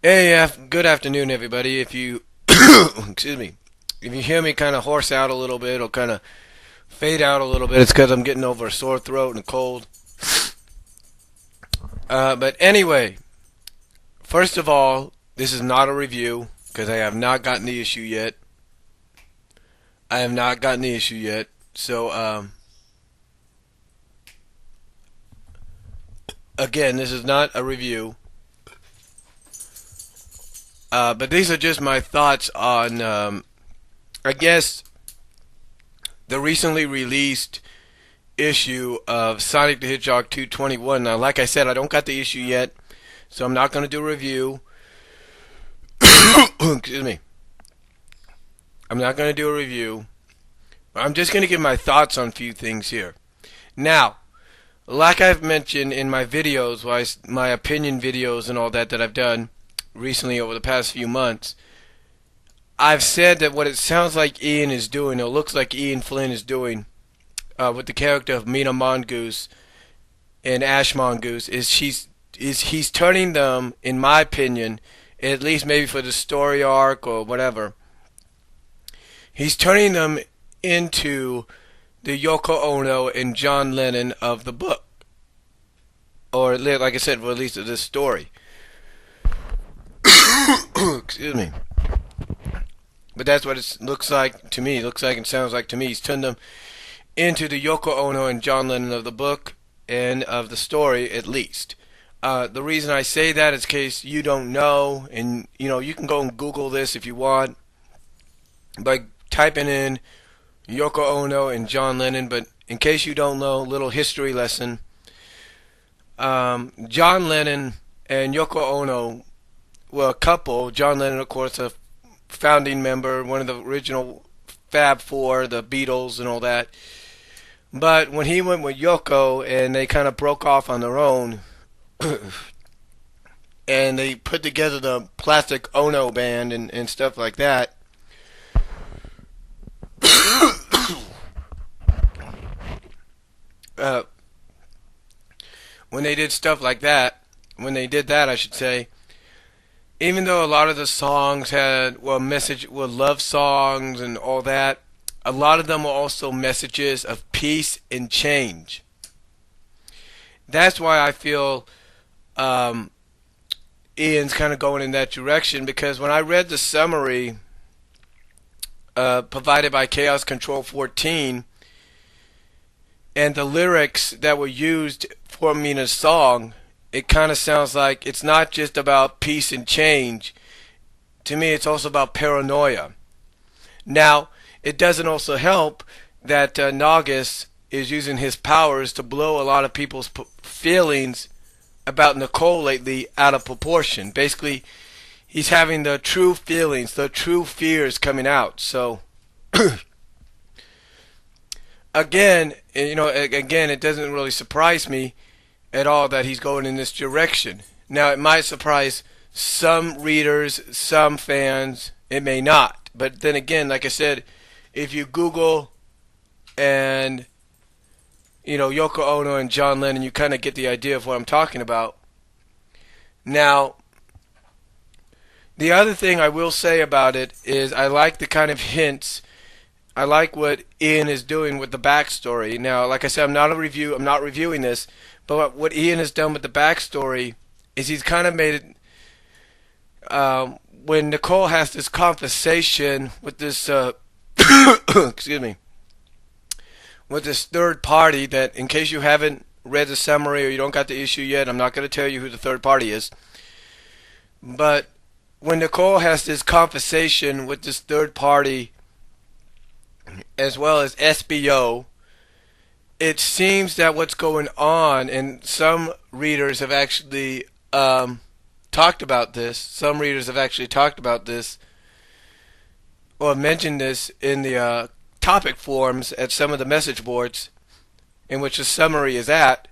Good afternoon, everybody. If you, excuse me, if you hear me kind of hoarse out a little bit or kind of fade out a little bit, it's because I'm getting over a sore throat and a cold. But anyway, first of all, this is not a review because I have not gotten the issue yet. I have not gotten the issue yet. So, again, this is not a review. But these are just my thoughts on, I guess, the recently released issue of Sonic the Hedgehog 221. Now, like I said, I don't got the issue yet, so I'm not going to do a review. Excuse me. I'm not going to do a review. I'm just going to give my thoughts on a few things here. Now, like I've mentioned in my videos, my opinion videos and all that I've done recently over the past few months, I've said that what it sounds like Ian is doing, or looks like Ian Flynn is doing, with the character of Mina Mongoose and Ash Mongoose, is he's turning them, in my opinion, at least maybe for the story arc or whatever, he's turning them into the Yoko Ono and John Lennon of the book, or like I said, for at least of this story. Excuse me. But that's what it looks like to me. It looks like and sounds like to me. He's turned them into the Yoko Ono and John Lennon of the book and of the story, at least. The reason I say that is in case you don't know, and you can go and Google this if you want by typing in Yoko Ono and John Lennon. But in case you don't know, little history lesson. John Lennon and Yoko Ono were a couple. John Lennon, of course, a founding member, one of the original Fab Four, the Beatles and all that. But when he went with Yoko and they kind of broke off on their own, and they put together the Plastic Ono band and stuff like that, uh, when they did stuff like that, when they did that, I should say, even though a lot of the songs were love songs and all that, a lot of them were also messages of peace and change. That's why I feel Ian's kind of going in that direction, because when I read the summary provided by Chaos Control 14 and the lyrics that were used for Mina's song, it kind of sounds like it's not just about peace and change. To me, it's also about paranoia. Now, it doesn't also help that Nagus is using his powers to blow a lot of people's feelings about Nicole lately out of proportion. Basically, he's having the true feelings, the true fears coming out. So, again, it doesn't really surprise me at all that he's going in this direction. Now, it might surprise some readers, some fans. It may not. But then again, like I said, if you Google and Yoko Ono and John Lennon, you kind of get the idea of what I'm talking about. Now, the other thing I will say about it is I like the kind of hints. I like what Ian is doing with the backstory. Now, like I said, I'm not reviewing this, but what Ian has done with the backstory is he's kind of made it, when Nicole has this conversation with this, excuse me, with this third party that, in case you haven't read the summary or you don't got the issue yet, I'm not going to tell you who the third party is. But when Nicole has this conversation with this third party, as well as SBO, it seems that what's going on, and some readers have actually talked about this. Some readers have actually talked about this or mentioned this in the topic forums at some of the message boards in which the summary is at.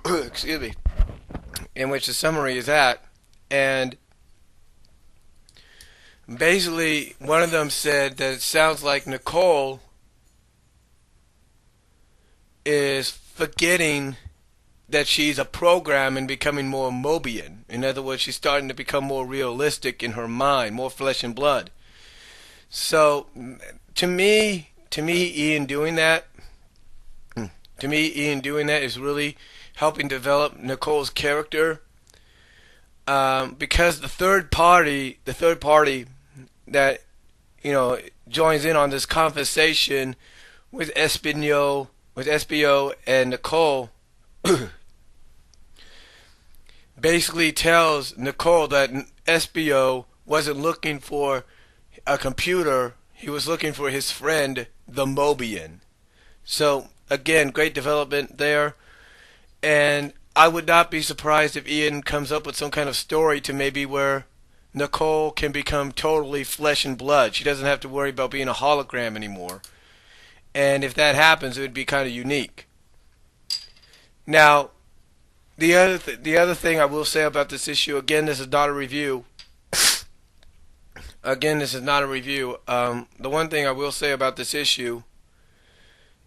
Excuse me. In which the summary is at. And basically, one of them said that it sounds like Nicole is forgetting that she's a program and becoming more Mobian. In other words, she's starting to become more realistic in her mind, more flesh and blood. So, to me, Ian doing that, Ian doing that is really helping develop Nicole's character. Because the third party that joins in on this conversation with SBO and Nicole basically tells Nicole that SBO wasn't looking for a computer, he was looking for his friend, the Mobian. So, again, great development there. And I would not be surprised if Ian comes up with some kind of story to maybe where Nicole can become totally flesh and blood. She doesn't have to worry about being a hologram anymore. And if that happens, it would be kind of unique. Now, the other thing I will say about this issue, again, this is not a review. Again, this is not a review. The one thing I will say about this issue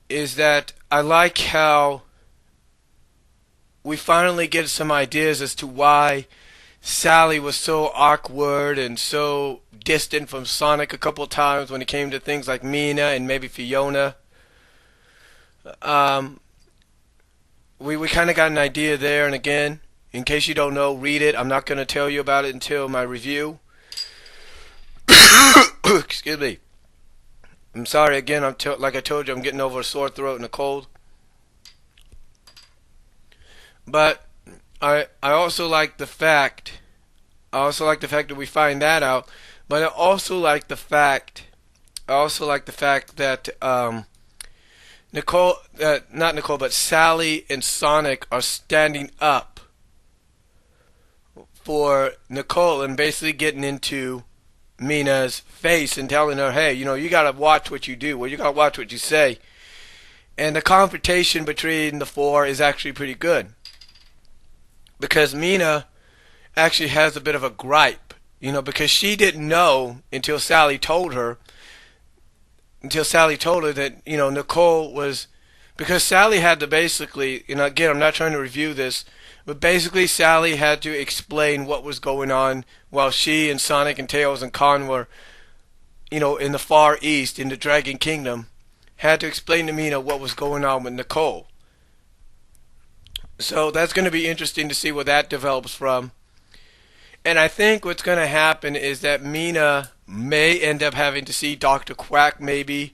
is that I like how we finally get some ideas as to why Sally was so awkward and so distant from Sonic a couple of times when it came to things like Mina and maybe Fiona. We kind of got an idea there, and again, in case you don't know, read it. I'm not going to tell you about it until my review. Excuse me. I'm sorry again. Like I told you, I'm getting over a sore throat and a cold. But I also like the fact. That we find that out. But I also like the fact. That not Nicole, but Sally and Sonic are standing up for Nicole and basically getting into Mina's face and telling her, hey, you gotta watch what you do, or you gotta watch what you say. And the confrontation between the four is actually pretty good. Because Mina actually has a bit of a gripe, because she didn't know until Sally told her that, Nicole was, because Sally had to basically, again, I'm not trying to review this, but basically Sally had to explain what was going on while she and Sonic and Tails and Khan were, in the Far East, in the Dragon Kingdom, had to explain to Mina what was going on with Nicole. So that's going to be interesting to see where that develops from. And I think what's going to happen is that Mina may end up having to see Dr. Quack maybe,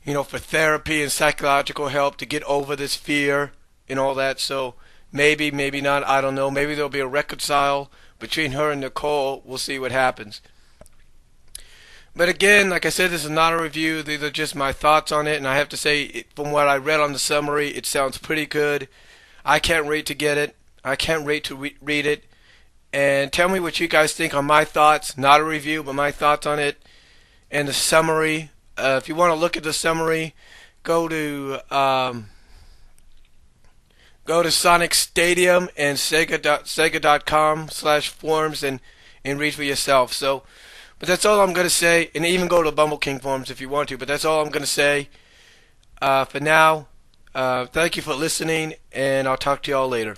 for therapy and psychological help to get over this fear and all that. So maybe, maybe not, I don't know. Maybe there'll be a reconcile between her and Nicole. We'll see what happens. But again, like I said, this is not a review. These are just my thoughts on it. And I have to say, from what I read on the summary, it sounds pretty good. I can't wait to get it. I can't wait to read it. And tell me what you guys think on my thoughts. Not a review, but my thoughts on it. And the summary. If you want to look at the summary, go to Sonic Stadium and Sega.com/forums and read for yourself. So, but that's all I'm going to say. And even go to Bumble King forums if you want to. But that's all I'm going to say for now. Thank you for listening, and I'll talk to y'all later.